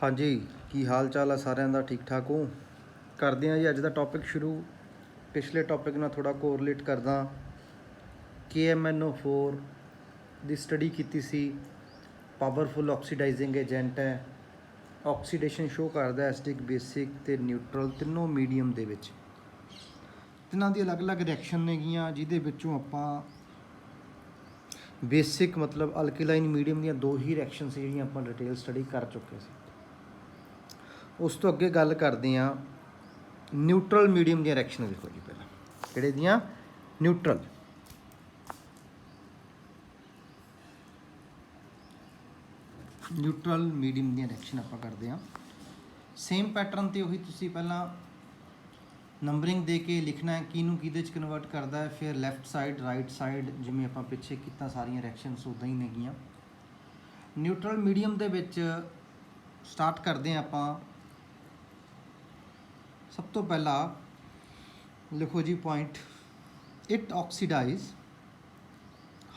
हाँ जी, की हाल चाल है सारिਆਂ ਦਾ ठीक ठाक हो। ਕਰਦੇ ਹਾਂ ਜੀ ਅੱਜ ਦਾ ਟੌਪਿਕ ਸ਼ੁਰੂ। ਪਿਛਲੇ ਟੌਪਿਕ ਨਾਲ ਥੋੜਾ ਕੋਰਿਲੇਟ ਕਰਦਾ। KMnO4 ਦੀ ਸਟੱਡੀ ਕੀਤੀ ਸੀ। ਪਾਵਰਫੁਲ ਆਕਸੀਡਾਈਜ਼ਿੰਗ ਏਜੰਟ ਹੈ। ਆਕਸੀਡੇਸ਼ਨ ਸ਼ੋ ਕਰਦਾ ਐਸਿਡਿਕ, ਬੇਸਿਕ ਤੇ ਨਿਊਟਰਲ ਤਿੰਨੋਂ ਮੀਡੀਅਮ ਦੇ ਵਿੱਚ। ਤਿੰਨਾਂ ਦੀ ਅਲੱਗ-ਅਲੱਗ ਰਿਐਕਸ਼ਨ ਨੇਗੀਆਂ, ਜਿਹਦੇ ਵਿੱਚੋਂ ਆਪਾਂ ਬੇਸਿਕ ਮਤਲਬ ਅਲਕੇਲਾਈਨ ਮੀਡੀਅਮ ਦੀਆਂ ਦੋ ਹੀ ਰਿਐਕਸ਼ਨ ਸੀ ਜਿਹੜੀਆਂ ਆਪਾਂ ਡਿਟੇਲ ਸਟੱਡੀ ਕਰ ਚੁੱਕੇ ਸੀ। ਉਸ ਤੋਂ ਅੱਗੇ ਗੱਲ ਕਰਦੇ ਹਾਂ ਨਿਊਟਰਲ ਮੀਡੀਅਮ ਦੀਆਂ ਰਿਐਕਸ਼ਨ। ਦੇਖੋ ਜੀ ਪਹਿਲਾਂ ਕਿਹੜੇ ਦੀਆਂ? ਨਿਊਟਰਲ ਮੀਡੀਅਮ ਦੀਆਂ ਰਿਐਕਸ਼ਨ ਆਪਾਂ ਕਰਦੇ ਹਾਂ। ਸੇਮ ਪੈਟਰਨ 'ਤੇ ਉਹੀ ਤੁਸੀਂ ਪਹਿਲਾਂ ਨੰਬਰਿੰਗ ਦੇ ਕੇ ਲਿਖਣਾ ਹੈ ਕਿਹਨੂੰ ਕਿਹਦੇ 'ਚ ਕਨਵਰਟ ਕਰਦਾ ਹੈ, ਫਿਰ ਲੈਫਟ ਸਾਈਡ ਰਾਈਟ ਸਾਈਡ ਜਿਵੇਂ ਆਪਾਂ ਪਿੱਛੇ ਕੀਤਾ ਸਾਰੀਆਂ ਰਿਐਕਸ਼ਨਸ ਉੱਦਾਂ ਹੀ ਨੇਗੀਆਂ। ਨਿਊਟਰਲ ਮੀਡੀਅਮ ਦੇ ਵਿੱਚ ਸਟਾਰਟ ਕਰਦੇ ਹਾਂ ਆਪਾਂ। ਸਭ ਤੋਂ ਪਹਿਲਾਂ ਲਿਖੋ ਜੀ point, it oxidise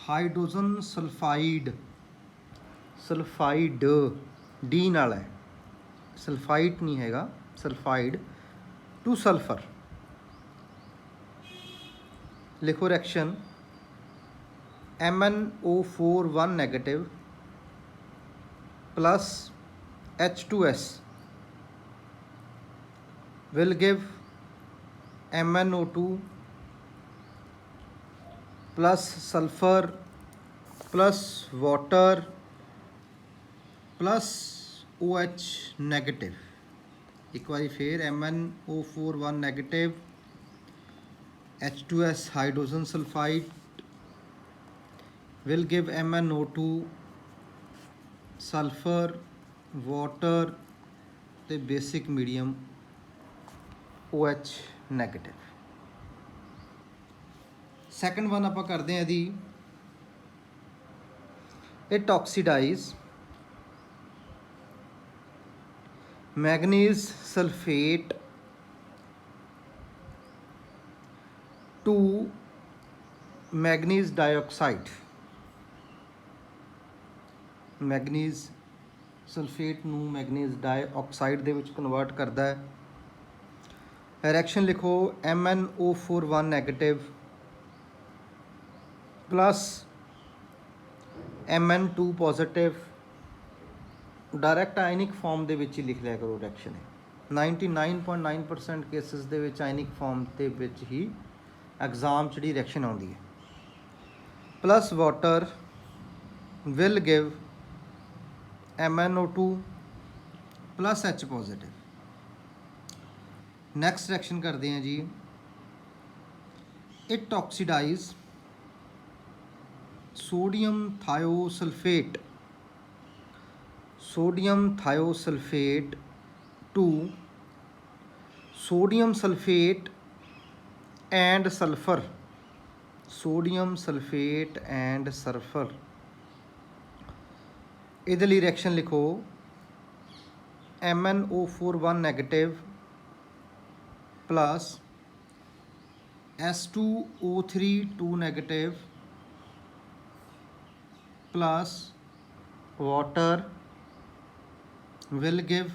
hydrogen sulphide D ਨਾਲ ਹੈ, ਸਲਫਾਈਡ ਨਹੀਂ ਹੈਗਾ, ਸਲਫਾਈਡ ਟੂ ਸਲਫਰ। ਲਿਖੋ reaction MnO4 1 negative plus H2S will give MnO2 plus sulfur plus water plus OH negative। एक बारी फिर MnO4 1 negative, H2S hydrogen sulfide will give MnO2 sulphur, water ਤੇ basic medium OH negative. Second one ਆਪਾਂ ਕਰਦੇ ਹਾਂ ਇਹਦੀ, it oxidise manganese sulphate to manganese dioxide. Manganese sulphate ਨੂੰ manganese dioxide ਦੇ ਵਿੱਚ ਕਨਵਰਟ ਕਰਦਾ ਹੈ। ਰਿਐਕਸ਼ਨ ਲਿਖੋ MnO4 1 negative plus Mn2 positive. Direct ionic form ਦੇ ਵਿੱਚ ਹੀ ਲਿਖ ਲਿਆ ਕਰੋ ਰਿਐਕਸ਼ਨ ਹੈ। 99.9% ਕੇਸਿਸ ਦੇ ਵਿੱਚ ਆਇਨਿਕ ਫਾਰਮ ਦੇ ਵਿੱਚ ਹੀ ਐਗਜ਼ਾਮ 'ਚ ਜਿਹੜੀ ਰਿਐਕਸ਼ਨ ਆਉਂਦੀ ਹੈ। Plus water will give MnO2 plus H positive. Next reaction ਕਰਦੇ ਹਾਂ ਜੀ, it oxidise sodium thiosulphate to sodium sulphate and sulphur. ਇਹਦੇ ਲਈ ਰਿਐਕਸ਼ਨ ਲਿਖੋ MnO4 1 negative plus S2O3 2 negative plus water will give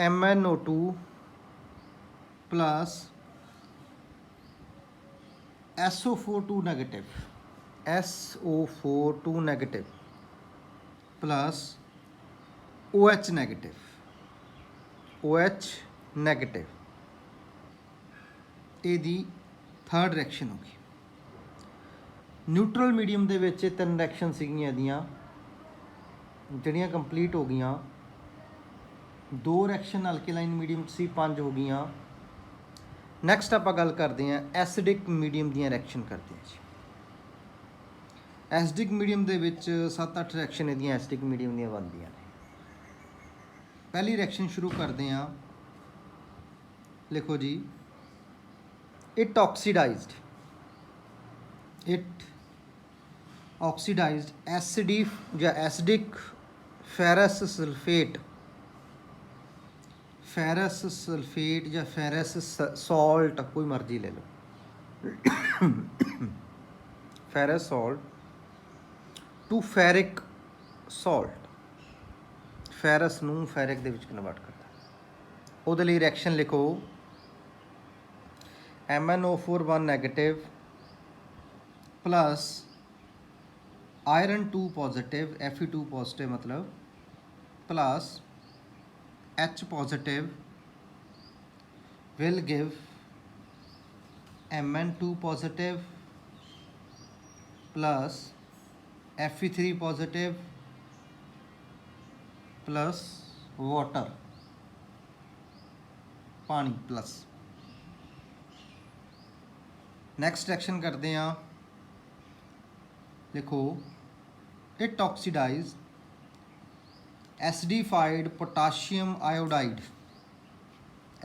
MnO2 plus SO4 2 negative plus OH negative. ਇਹਦੀ third reaction ਹੋ ਗਈ। Neutral medium ਦੇ ਵਿੱਚ ਇਹ ਤਿੰਨ ਰਿਐਕਸ਼ਨ ਸੀਗੀਆਂ ਇਹਦੀਆਂ ਜਿਹੜੀਆਂ ਕੰਪਲੀਟ ਹੋ ਗਈਆਂ। ਦੋ ਰਿਐਕਸ਼ਨ ਅਲਕੇਲਾਈਨ ਮੀਡੀਅਮ 'ਚ ਸੀ, 5 ਹੋ ਗਈਆਂ। ਨੈਕਸਟ ਆਪਾਂ ਗੱਲ ਕਰਦੇ ਹਾਂ ਐਸਿਡਿਕ ਮੀਡੀਅਮ ਦੀਆਂ ਰਿਐਕਸ਼ਨ ਕਰਦੇ ਹਾਂ ਜੀ। ਐਸਿਡਿਕ ਮੀਡੀਅਮ ਦੇ ਵਿੱਚ 7-8 ਰਿਐਕਸ਼ਨ ਇਹਦੀਆਂ ਐਸਿਡਿਕ ਮੀਡੀਅਮ ਦੀਆਂ ਬਣਦੀਆਂ ਨੇ। ਪਹਿਲੀ ਰਿਐਕਸ਼ਨ ਸ਼ੁਰੂ ਕਰਦੇ ਹਾਂ। ਲਿਖੋ ਜੀ, it oxidised acidic ferrous sulphate ਜਾਂ ਫੈਰਸ ਸਾਲਟ, ਕੋਈ ਮਰਜ਼ੀ ਲੈ ਲਓ। Ferrous salt to ferric ferrous ਨੂੰ ਫੈਰਿਕ ਦੇ ਵਿੱਚ ਕਨਵਰਟ ਕਰਦਾ। ਉਹਦੇ ਲਈ ਰਿਐਕਸ਼ਨ ਲਿਖੋ MnO4 1 negative plus iron 2 positive Fe2 positive मतलब plus H positive will give Mn2 positive plus Fe3 positive plus water पानी प्लस। नैक्सट रिएक्शन करते हैं, लिखो it oxidise acidified potassium iodide.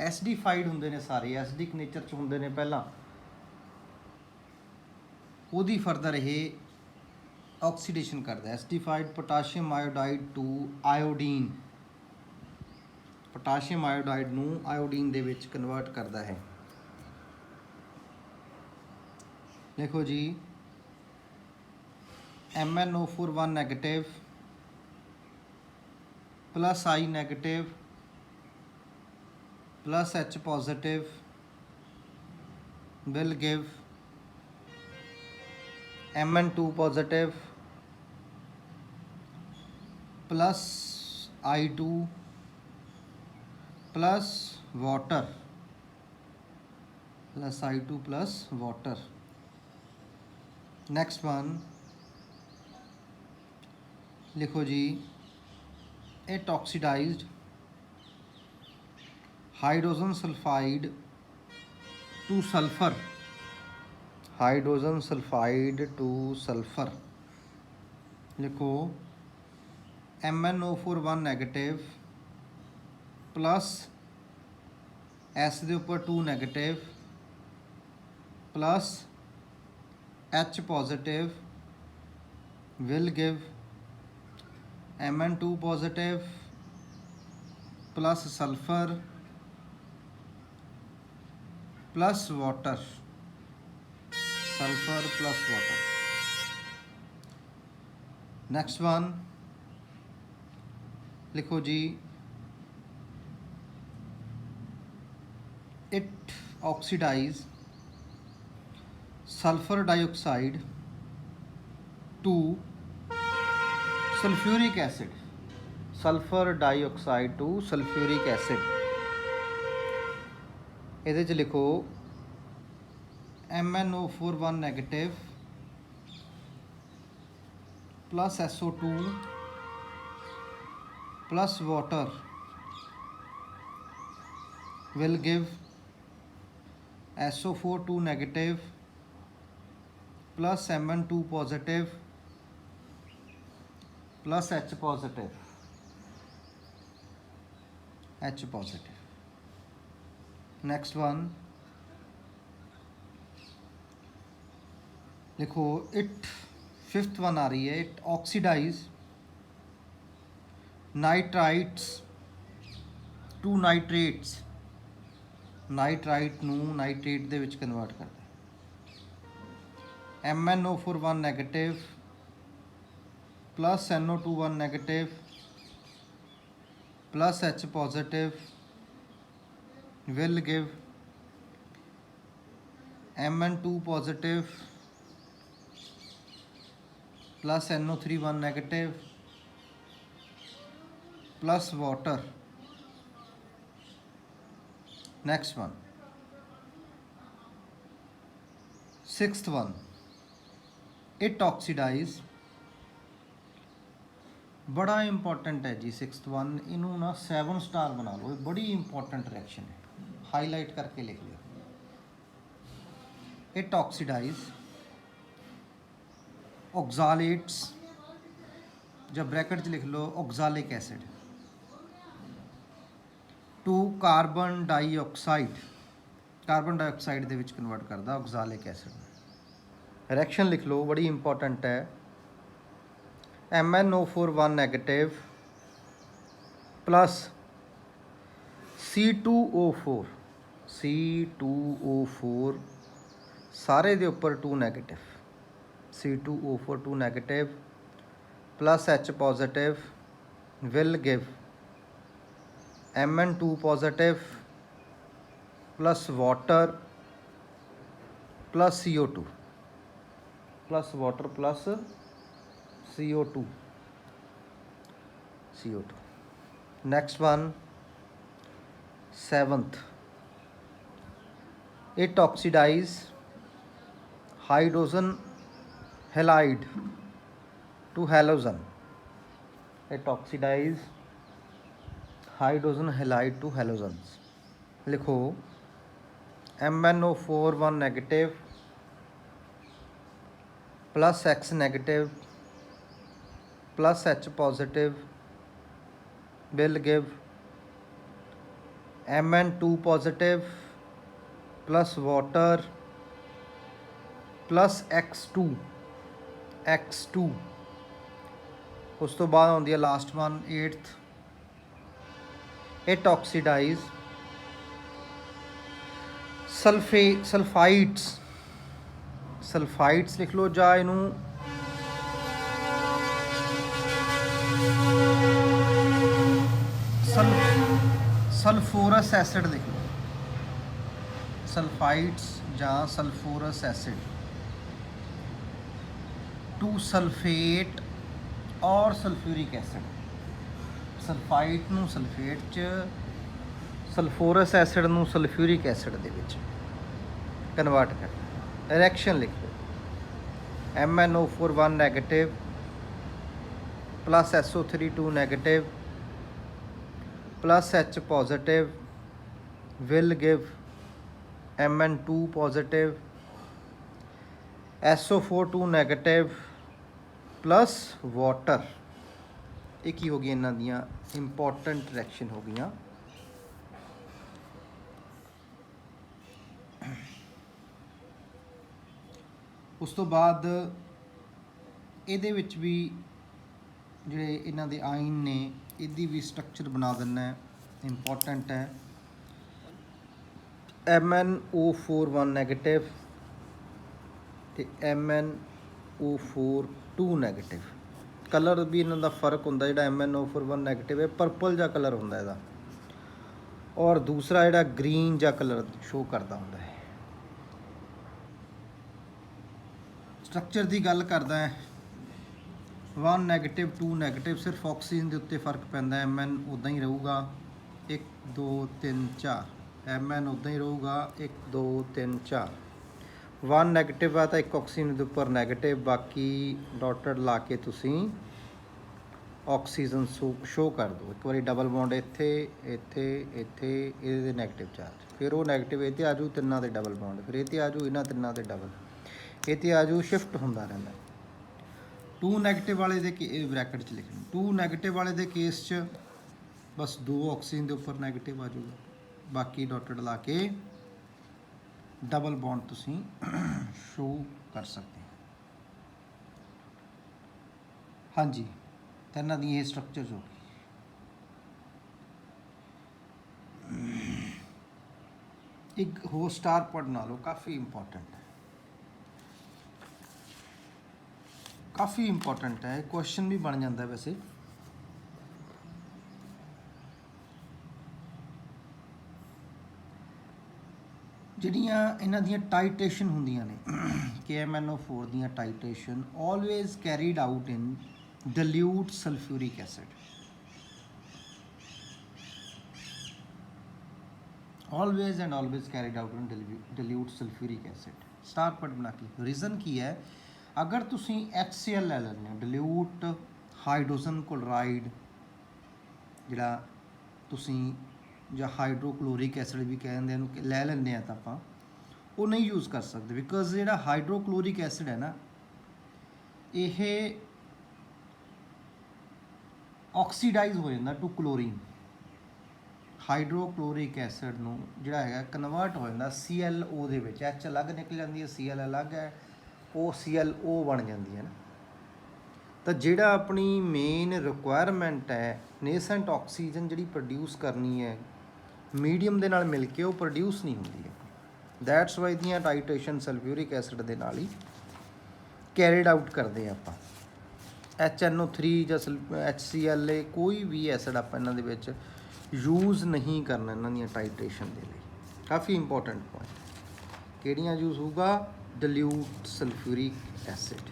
Acidified होंगे ने सारे एसिडिक नेचर च होंगे ने पहला, ओदी फर्दर ये ऑक्सीडेशन करता है। Acidified potassium iodide to iodine, potassium iodide नू आयोडीन दे विच कन्वर्ट करता है। लिखो जी MnO4 1 negative plus I negative plus H positive will give Mn2 positive plus I2 plus water plus I2 plus water. Next one लिखो जी it oxidised hydrogen sulphide to sulphur, hydrogen sulphide to sulphur. लिखो MnO4 1 negative plus S दे उपर 2 negative plus H positive will give Mn2 positive plus sulphur plus water, sulphur plus water. Next one लिखो जी it oxidise sulphur dioxide to sulphuric acid, sulphur dioxide to sulphuric acid. ये लिखो MnO4 1 negative plus SO2 plus water will give SO4 2 negative plus Mn2 positive plus H positive, H positive. Next one लिखो it, fifth one आ रही है, it oxidise nitrites to nitrates, nitrite नू nitrate दे विच convert करता है। MnO4 1 negative plus NO2 1 negative plus H positive will give Mn2 positive plus NO3 1 negative plus water. Next one sixth one it oxidise, बड़ा important है जी sixth one, इनू ना 7 स्टार बना लो, ये बड़ी इंपॉर्टेंट रिएक्शन है, हाईलाइट करके लिख लो। इट ऑक्सीडाइज ऑक्सालेट्स, जब ब्रैकेट लिख लो oxalic acid to carbon dioxide, carbon dioxide दे विच कन्वर्ट करता ऑक्सालिक एसिड। रिएक्शन लिख लो बड़ी इंपॉर्टेंट है, MnO4 1 negative plus C2O4, C2O4 सारे दे उपर 2 negative, C2O4 2 negative plus H positive will give Mn2 positive plus water plus CO2 plus water plus CO2. Next one, 7th, it oxidize hydrogen halide to halogen. It oxidize hydrogen halide to halogens. लिखो MnO4 1 negative plus X negative plus H positive will give Mn2 positive plus water plus X2. ਉਸ ਤੋਂ ਬਾਅਦ ਆਉਂਦੀ ਹੈ last one 8th, it oxidize sulphides लिख लो ਜਾਂ ਇਹਨੂੰ सल्फोरस acid लिख लो, सल्फाइड्स ਜਾਂ सल्फोरस एसिड टू सल्फेट और सल्फ्यूरिक एसिड। सल्फाइड ਨੂੰ सल्फेट ਚ सल्फोरस एसिड ਨੂੰ सल्फ्यूरिक एसिड ਦੇ ਵਿੱਚ कन्वर्ट कर। रिएक्शन लिख लो MnO4 1 negative plus SO3 2 negative plus H positive will give Mn2 positive SO4 2 negative plus water. ਇਹ ਕੀ ਹੋ ਗਈ ਇਹਨਾਂ ਦੀਆਂ ਇੰਪੋਰਟੈਂਟ ਰਿਐਕਸ਼ਨ ਹੋ ਗਈਆਂ। ਉਸ ਤੋਂ ਬਾਅਦ ਇਹਦੇ ਵਿੱਚ ਵੀ ਜਿਹੜੇ ਇਹਨਾਂ ਦੇ ਆਇਨ ਨੇ ਇਹਦੀ ਵੀ ਸਟਰਕਚਰ ਬਣਾ ਦਿੰਨਾ ਹੈ, ਇੰਪੋਰਟੈਂਟ ਹੈ। MnO4 1 ਨੈਗੇਟਿਵ ਤੇ MnO4 2 ਨੈਗੇਟਿਵ। ਕਲਰ ਵੀ ਇਹਨਾਂ ਦਾ ਫਰਕ ਹੁੰਦਾ, ਜਿਹੜਾ MnO4 1 ਨੈਗੇਟਿਵ ਹੈ ਪਰਪਲ ਜਿਹਾ ਕਲਰ ਹੁੰਦਾ ਇਹਦਾ, ਔਰ ਦੂਸਰਾ ਜਿਹੜਾ ਗ੍ਰੀਨ ਜਿਹਾ ਕਲਰ ਸ਼ੋ ਕਰਦਾ ਹੁੰਦਾ ਹੈ। ਸਟਰਕਚਰ ਦੀ ਗੱਲ ਕਰਦਾ ਹੈ 1 ਨੈਗੇਟਿਵ 2 ਨੈਗੇਟਿਵ, ਸਿਰਫ ਆਕਸੀਜਨ ਦੇ ਉੱਤੇ ਫਰਕ ਪੈਂਦਾ। Mn ਉੱਦਾਂ ਹੀ ਰਹੂਗਾ 1 2 3 4, Mn ਉੱਦਾਂ ਹੀ ਰਹੂਗਾ 1 2 3 4। 1 ਨੈਗੇਟਿਵ ਆ ਤਾਂ ਇੱਕ ਆਕਸੀਜਨ ਦੇ ਉੱਪਰ ਨੈਗੇਟਿਵ, ਬਾਕੀ ਡਾਟਡ ਲਾ ਕੇ ਤੁਸੀਂ ਆਕਸੀਜਨ ਸ਼ੋ ਕਰ ਦਿਓ। ਇੱਕ ਵਾਰੀ ਡਬਲ ਬੌਂਡ ਇੱਥੇ ਇੱਥੇ ਇੱਥੇ ਇਹਦੇ 'ਤੇ ਨੈਗੇਟਿਵ ਚਾਰਜ, ਫਿਰ ਉਹ ਨੈਗੇਟਿਵ ਇਹ 'ਤੇ ਆ ਜਾਊ, ਤਿੰਨਾਂ 'ਤੇ ਡਬਲ ਬੌਂਡ, ਫਿਰ ਇਹ 'ਤੇ ਆ ਜਾਊ, ਇਹਨਾਂ ਤਿੰਨਾਂ 'ਤੇ ਡਬਲ, ਇਹ 'ਤੇ ਆ ਜਾਊ, ਸ਼ਿਫਟ ਹੁੰਦਾ ਰਹਿੰਦਾ। 2 ਨੈਗੇਟਿਵ ਵਾਲੇ ਦੇ ਬ੍ਰੈਕਟ 'ਚ ਲਿਖਣਾ, 2 ਨੈਗੇਟਿਵ ਵਾਲੇ ਦੇ ਕੇਸ 'ਚ ਬਸ 2 ਆਕਸੀਜਨ ਦੇ ਉੱਪਰ ਨੈਗੇਟਿਵ ਆ ਜਾਊਗਾ, ਬਾਕੀ ਡਾਟਡ ਲਾ ਕੇ ਡਬਲ ਬੌਂਡ ਤੁਸੀਂ ਸ਼ੋ ਕਰ ਸਕਦੇ ਹੋ। ਹਾਂਜੀ, ਤਾਂ ਇਹਨਾਂ ਦੀ ਇਹ ਸਟਰਕਚਰਸ ਹੋ ਗਈ। ਇੱਕ ਹੋਰ ਸਟਾਰ ਪੜ ਬਣਾ ਲਓ, ਕਾफ़ी ਇੰਪੋਰਟੈਂਟ ਹੈ, ਕਾफ़ी ਇੰਪੋਰਟੈਂਟ ਹੈ, ਕੁਐਸਚਨ ਵੀ ਬਣ ਜਾਂਦਾ ਵੈਸੇ। ਜਿਹੜੀਆਂ ਇਹਨਾਂ ਦੀਆਂ ਟਾਈਟੇਸ਼ਨ ਹੁੰਦੀਆਂ ਨੇ KMnO4 ਦੀਆਂ titration always carried out in dilute sulphuric acid. always and always carried out in dilute sulfuric acid। Star पट बना के रीज़न की है, अगर तुसी HCl ले लेने dilute हाइड्रोजन क्लोराइड जिहड़ा तुसी ਜਾਂ ਹਾਈਡਰੋਕਲੋਰਿਕ ਐਸਿਡ ਵੀ ਕਹਿੰਦੇ ਇਹਨੂੰ ਲੈ ਲੈਂਦੇ ਆ ਤਾਂ ਆਪਾਂ ਉਹ ਨਹੀਂ ਯੂਜ਼ ਕਰ ਸਕਦੇ, ਬਿਕਾਜ਼ ਜਿਹੜਾ ਹਾਈਡਰੋਕਲੋਰਿਕ ਐਸਿਡ ਹੈ ਨਾ ਇਹ ਆਕਸੀਡਾਈਜ਼ ਹੋ ਜਾਂਦਾ ਟੂ ਕਲੋਰੀਨ। ਹਾਈਡਰੋਕਲੋਰਿਕ ਐਸਿਡ ਨੂੰ ਜਿਹੜਾ ਹੈਗਾ ਕਨਵਰਟ ਹੋ ਜਾਂਦਾ ClO ਦੇ ਵਿੱਚ, H ਅਲੱਗ ਨਿਕਲ ਜਾਂਦੀ ਹੈ, Cl ਅਲੱਗ ਹੈ, ਉਹ ClO ਬਣ ਜਾਂਦੀ ਹੈ ਨਾ। ਤਾਂ ਜਿਹੜਾ ਆਪਣੀ ਮੇਨ ਰਿਕੁਆਇਰਮੈਂਟ ਹੈ ਨੇਸੈਂਟ ਆਕਸੀਜਨ ਜਿਹੜੀ ਪ੍ਰੋਡਿਊਸ ਕਰਨੀ ਹੈ ਮੀਡੀਅਮ ਦੇ ਨਾਲ ਮਿਲ ਕੇ, ਉਹ ਪ੍ਰੋਡਿਊਸ ਨਹੀਂ ਹੁੰਦੀ ਹੈ। ਦੈਟਸ ਵਾਈ ਦੀਆਂ ਟਾਈਟੇਸ਼ਨ ਸਲਫਿਊਰਿਕ ਐਸਿਡ ਦੇ ਨਾਲ ਹੀ ਕੈਰੀਡ ਆਊਟ ਕਰਦੇ ਹਾਂ ਆਪਾਂ। HNO3 ਜਾਂ HCl ਕੋਈ ਵੀ ਐਸਿਡ ਆਪਾਂ ਇਹਨਾਂ ਦੇ ਵਿੱਚ ਯੂਜ਼ ਨਹੀਂ ਕਰਨਾ ਇਹਨਾਂ ਦੀਆਂ ਟਾਈਟ੍ਰੇਸ਼ਨ ਦੇ ਲਈ। ਕਾਫੀ ਇੰਪੋਰਟੈਂਟ ਪੁਆਇੰਟ। ਕਿਹੜੀਆਂ ਯੂਜ਼ ਹੋਊਗਾ? Dilute sulphuric acid.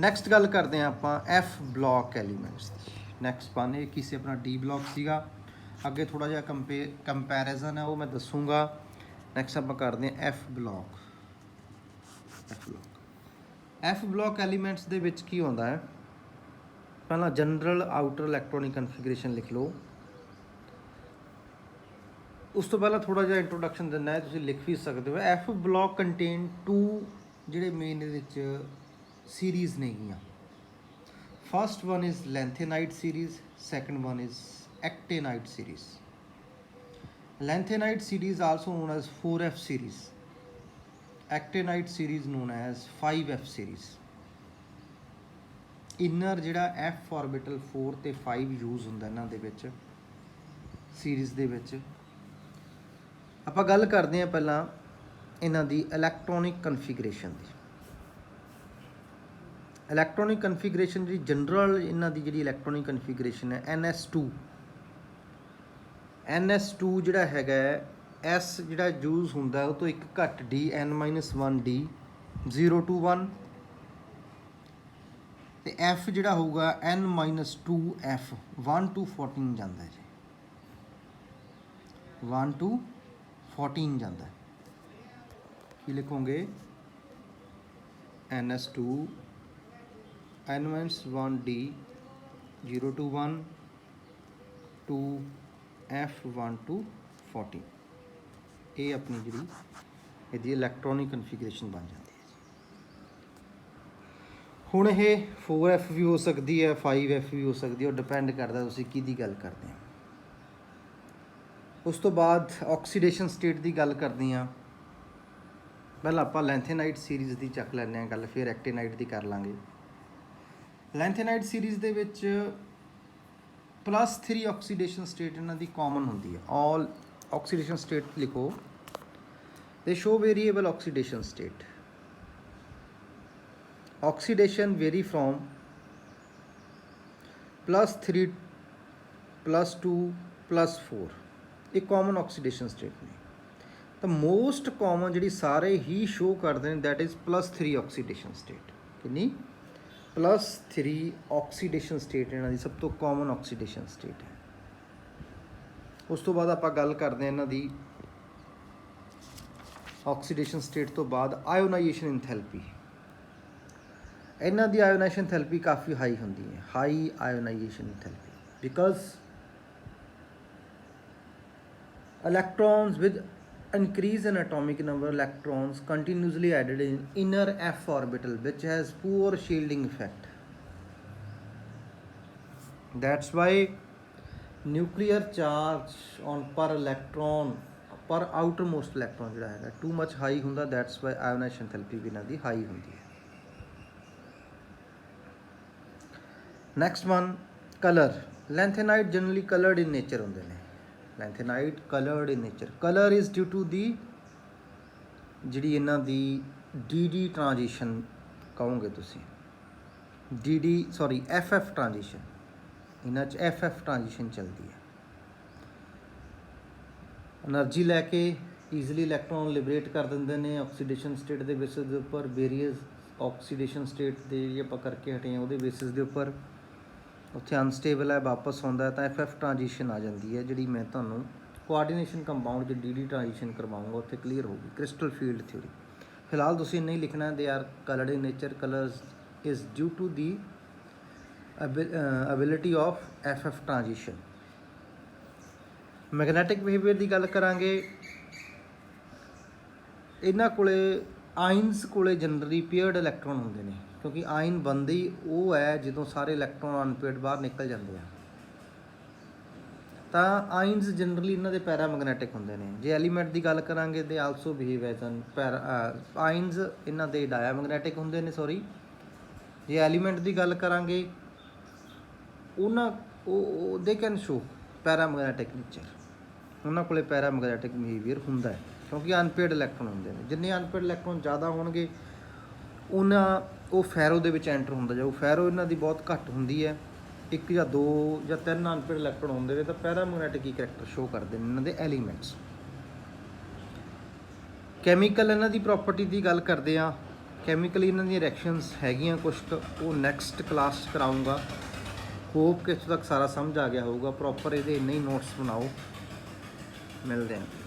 ਨੈਕਸਟ ਗੱਲ ਕਰਦੇ ਹਾਂ ਆਪਾਂ ਐਫ ਬਲੌਕ ਐਲੀਮੈਂਟਸ ਦੀ। ਨੈਕਸਟ ਵਨ ਇਹ ਕਿਸੇ ਆਪਣਾ ਡੀ ਬਲੌਕ ਸੀਗਾ, ਅੱਗੇ ਥੋੜ੍ਹਾ ਜਿਹਾ ਕੰਪੈਰੀਜ਼ਨ ਹੈ ਉਹ ਮੈਂ ਦੱਸੂਗਾ। ਨੈਕਸਟ ਆਪਾਂ ਕਰਦੇ ਹਾਂ F block. F block elements ਦੇ ਵਿੱਚ ਕੀ ਹੁੰਦਾ ਹੈ? ਪਹਿਲਾਂ ਜਨਰਲ ਆਊਟਰ ਇਲੈਕਟ੍ਰੋਨਿਕ ਕਨਫੀਗਰੇਸ਼ਨ ਲਿਖ ਲਓ। ਉਸ ਤੋਂ ਪਹਿਲਾਂ ਥੋੜ੍ਹਾ ਜਿਹਾ ਇੰਟਰੋਡਕਸ਼ਨ ਦਿੰਦਾ ਹੈ, ਤੁਸੀਂ ਲਿਖ ਵੀ ਸਕਦੇ ਹੋ। ਐਫ ਬਲੌਕ ਕੰਟੇਨ 2 ਜਿਹੜੇ ਮੇਨ ਇਹਦੇ ਵਿੱਚ ਸੀਰੀਜ਼ ਨੇਗੀਆਂ। First one is lanthanide series, second one is actinide series. Lanthanide series also known as 4F series, actinide series known as 5F series। Inner ਜਿਹੜਾ F orbital 4 ਤੇ 5 use ਹੁੰਦਾ ਇਹਨਾਂ ਦੇ ਵਿੱਚ ਸੀਰੀਜ਼ ਦੇ ਵਿੱਚ। ਆਪਾਂ ਗੱਲ ਕਰਦੇ ਹਾਂ ਪਹਿਲਾਂ ਇਹਨਾਂ ਦੀ ਇਲੈਕਟ੍ਰੋਨਿਕ ਕਨਫੀਗਰੇਸ਼ਨ ਦੀ। ਇਲੈਕਟ੍ਰੋਨਿਕ ਕਨਫੀਗਰੇਸ਼ਨ ਜਿਹੜੀ ਜਨਰਲ ਇਹਨਾਂ ਦੀ ਜਿਹੜੀ ਇਲੈਕਟ੍ਰੋਨਿਕ ਕਨਫੀਗਰੇਸ਼ਨ ਹੈ NS2 ਜਿਹੜਾ ਹੈਗਾ S ਜਿਹੜਾ ਯੂਜ਼ ਹੁੰਦਾ ਉਹ ਤੋਂ ਇੱਕ ਘੱਟ D N-1D 0 to 1 ਤੇ F ਜਿਹੜਾ ਹੋਊਗਾ N-2F 1 to 14 ਜਾਂਦਾ ਜੀ, 1 to 14 ਜਾਂਦਾ। ਕੀ ਲਿਖੋਗੇ? NS2 N-1D 0 to 1 2 F 1 to 14। ਇਹ ਆਪਣੀ ਜਿਹੜੀ ਇਹਦੀ ਇਲੈਕਟ੍ਰੋਨਿਕ ਕਨਫੀਗਰੇਸ਼ਨ ਬਣ ਜਾਂਦੀ ਹੈ। ਹੁਣ ਇਹ 4F ਵੀ ਹੋ ਸਕਦੀ ਹੈ, 5F ਵੀ ਹੋ ਸਕਦੀ ਹੈ, ਉਹ ਡਿਪੈਂਡ ਕਰਦਾ ਤੁਸੀਂ ਕਿਹਦੀ ਗੱਲ ਕਰਦੇ ਹੋ। ਉਸ ਤੋਂ ਬਾਅਦ ਆਕਸੀਡੇਸ਼ਨ ਸਟੇਟ ਦੀ ਗੱਲ ਕਰਦੇ ਹਾਂ। ਪਹਿਲਾਂ ਆਪਾਂ ਲੈਂਥੇਨਾਈਡ ਸੀਰੀਜ਼ ਦੀ ਚੱਕ ਲੈਂਦੇ ਹਾਂ ਗੱਲ, ਫਿਰ ਐਕਟੇਨਾਈਡ ਦੀ ਕਰ ਲਾਂਗੇ। ਲੈਂਥੇਨਾਈਡ ਸੀਰੀਜ਼ ਦੇ ਵਿੱਚ +3 ਆਕਸੀਡੇਸ਼ਨ ਸਟੇਟ ਇਹਨਾਂ ਦੀ ਕਾਮਨ ਹੁੰਦੀ ਹੈ। ਆਲ ਆਕਸੀਡੇਸ਼ਨ ਸਟੇਟ ਲਿਖੋ। They show variable oxidation state. Oxidation vary from +3 +2 +4 ਇਹ ਕਾਮਨ ਆਕਸੀਡੇਸ਼ਨ ਸਟੇਟ ਨੇ। ਤਾਂ ਮੋਸਟ ਕਾਮਨ ਜਿਹੜੀ ਸਾਰੇ ਹੀ ਸ਼ੋ ਕਰਦੇ ਨੇ ਦੈਟ ਇਜ਼ +3 ਆਕਸੀਡੇਸ਼ਨ ਸਟੇਟ। ਕਿੰਨੀ? +3 ਆਕਸੀਡੇਸ਼ਨ ਸਟੇਟ ਇਹਨਾਂ ਦੀ ਸਭ ਤੋਂ ਕਾਮਨ ਆਕਸੀਡੇਸ਼ਨ ਸਟੇਟ ਹੈ। ਉਸ ਤੋਂ ਬਾਅਦ ਆਪਾਂ ਗੱਲ ਕਰਦੇ ਹਾਂ ਇਹਨਾਂ ਦੀ ਆਕਸੀਡੇਸ਼ਨ ਸਟੇਟ ਤੋਂ ਬਾਅਦ ਆਇਓਨਾਈਜੇਸ਼ਨ ਇੰਥੈਲਪੀ। ਇਹਨਾਂ ਦੀ ਆਇਓਨਾਈਜੇਸ਼ਨ ਇੰਥੈਲਪੀ ਕਾਫੀ ਹਾਈ ਹੁੰਦੀ ਹੈ, high ionisation enthalpy, because electrons with increase in atomic number electrons continuously added in inner f orbital which has poor shielding effect. That's why nuclear charge on per electron per outermost electron ਜਿਹੜਾ ਹੈਗਾ too much high ਹੁੰਦਾ। That's why ionization enthalpy ਵੀ ਇਹਨਾਂ ਦੀ high ਹੁੰਦੀ ਹੈ। Next one, color. Lanthanide generally colored in nature ਹੁੰਦੇ ਨੇ। Lanthanide coloured in nature. Colour is due to ਦੀ ਜਿਹੜੀ ਇਹਨਾਂ ਦੀ DD ਟ੍ਰਾਂਜੀਸ਼ਨ ਕਹੋਗੇ ਤੁਸੀਂ, FF ਟ੍ਰਾਂਜੀਸ਼ਨ। ਇਹਨਾਂ 'ਚ FF ਟ੍ਰਾਂਜੀਸ਼ਨ ਚੱਲਦੀ ਹੈ। ਐਨਰਜੀ ਲੈ ਕੇ ਈਜ਼ੀਲੀ ਇਲੈਕਟ੍ਰੋਨ ਲਿਬਰੇਟ ਕਰ ਦਿੰਦੇ ਨੇ ਆਕਸੀਡੇਸ਼ਨ ਸਟੇਟ ਦੇ ਬੇਸਿਸ ਦੇ ਉੱਪਰ। ਵੇਰੀਅਸ ਆਕਸੀਡੇਸ਼ਨ ਸਟੇਟ ਦੇ ਜਿਹੜੀ ਆਪਾਂ ਕਰਕੇ ਹਟੇ ਹਾਂ ਉਹਦੇ ਬੇਸਿਸ ਦੇ ਉੱਪਰ ਉੱਥੇ ਅਨਸਟੇਬਲ ਹੈ, ਵਾਪਸ ਆਉਂਦਾ ਤਾਂ FF ਟ੍ਰਾਂਜੀਸ਼ਨ ਆ ਜਾਂਦੀ ਹੈ, ਜਿਹੜੀ ਮੈਂ ਤੁਹਾਨੂੰ ਕੋਆਰਡੀਨੇਸ਼ਨ ਕੰਪਾਊਂਡ 'ਚ DD ਟ੍ਰਾਂਜੀਸ਼ਨ ਕਰਵਾਊਂਗਾ, ਉੱਥੇ ਕਲੀਅਰ ਹੋਊਗੀ। ਕ੍ਰਿਸਟਲ ਫੀਲਡ ਥਿਊਰੀ ਫਿਲਹਾਲ ਤੁਸੀਂ ਇੰਨਾ ਹੀ ਲਿਖਣਾ, they are coloured in nature. Colours is due to the ability of FF transition. Magnetic behaviour ਦੀ ਗੱਲ ਕਰਾਂਗੇ। ਇਹਨਾਂ ਕੋਲੇ ਆਇਨਸ ਕੋਲੇ ਜਨਰਲੀ ਪੇਅਰਡ ਇਲੈਕਟ੍ਰੋਨ ਹੁੰਦੇ ਨੇ, ਕਿਉਂਕਿ ਆਇਨ ਬਣਦੇ ਹੀ ਉਹ ਹੈ ਜਦੋਂ ਸਾਰੇ ਇਲੈਕਟ੍ਰੋਨ ਅਨਪੇਅਰਡ ਬਾਹਰ ਨਿਕਲ ਜਾਂਦੇ ਆ। ਤਾਂ ਆਇਨਸ ਜਨਰਲੀ ਇਹਨਾਂ ਦੇ ਪੈਰਾਮੈਗਨੈਟਿਕ ਹੁੰਦੇ ਨੇ। ਜੇ ਐਲੀਮੈਂਟ ਦੀ ਗੱਲ ਕਰਾਂਗੇ ਦੇ also behave as an ions ਇਹਨਾਂ ਦੇ ਡਾਇਆਮੈਗਨੈਟਿਕ ਹੁੰਦੇ ਨੇ। ਜੇ ਐਲੀਮੈਂਟ ਦੀ ਗੱਲ ਕਰਾਂਗੇ ਉਹ ਦੇ ਕੈਨ ਸ਼ੋ ਪੈਰਾਮੈਗਨੈਟਿਕ ਨੇਚਰ। ਉਹਨਾਂ ਕੋਲੇ ਪੈਰਾਮੈਗਨੈਟਿਕ ਬਿਹੇਵੀਅਰ ਹੁੰਦਾ ਹੈ ਕਿਉਂਕਿ ਅਨਪੇਅਰਡ ਇਲੈਕਟ੍ਰੋਨ ਹੁੰਦੇ ਨੇ। ਜਿੰਨੇ ਅਨਪੇਅਰਡ ਇਲੈਕਟ੍ਰੋਨ ਜ਼ਿਆਦਾ ਹੋਣਗੇ ਉਹ ਫੈਰੋ ਦੇ ਵਿੱਚ ਐਂਟਰ ਹੁੰਦਾ ਜਾਊ। ਫੈਰੋ ਇਹਨਾਂ ਦੀ ਬਹੁਤ ਘੱਟ ਹੁੰਦੀ ਹੈ ਇੱਕ ਜਾਂ ਦੋ ਜਾਂ ਤਿੰਨ ਅਨਪੇਅਰ ਇਲੈਕਟ੍ਰੋਨ ਹੁੰਦੇ ਨੇ ਤਾਂ ਪੈਰਾਮੈਗਨੈਟਿਕ ਕੀ ਕਰੈਕਟਰ ਸ਼ੋ ਕਰਦੇ ਨੇ ਇਹਨਾਂ ਦੇ ਐਲੀਮੈਂਟਸ। ਕੈਮੀਕਲ ਇਹਨਾਂ ਦੀ ਪ੍ਰੋਪਰਟੀ ਦੀ ਗੱਲ ਕਰਦੇ ਆ। ਕੈਮੀਕਲੀ ਇਹਨਾਂ ਦੀਆਂ ਰਿਐਕਸ਼ਨਸ ਹੈਗੀਆਂ ਕੁਛ ਕੁ, ਉਹ ਨੈਕਸਟ ਕਲਾਸ 'ਚ ਕਰਾਊਂਗਾ। ਹੋਪ ਕਿ ਇੱਥੋਂ ਤੱਕ ਸਾਰਾ ਸਮਝ ਆ ਗਿਆ ਹੋਊਗਾ। ਪ੍ਰੋਪਰ ਇਹਦੇ ਇੰਨੇ ਹੀ ਨੋਟਸ ਬਣਾਓ। ਮਿਲਦੇ ਹਾਂ।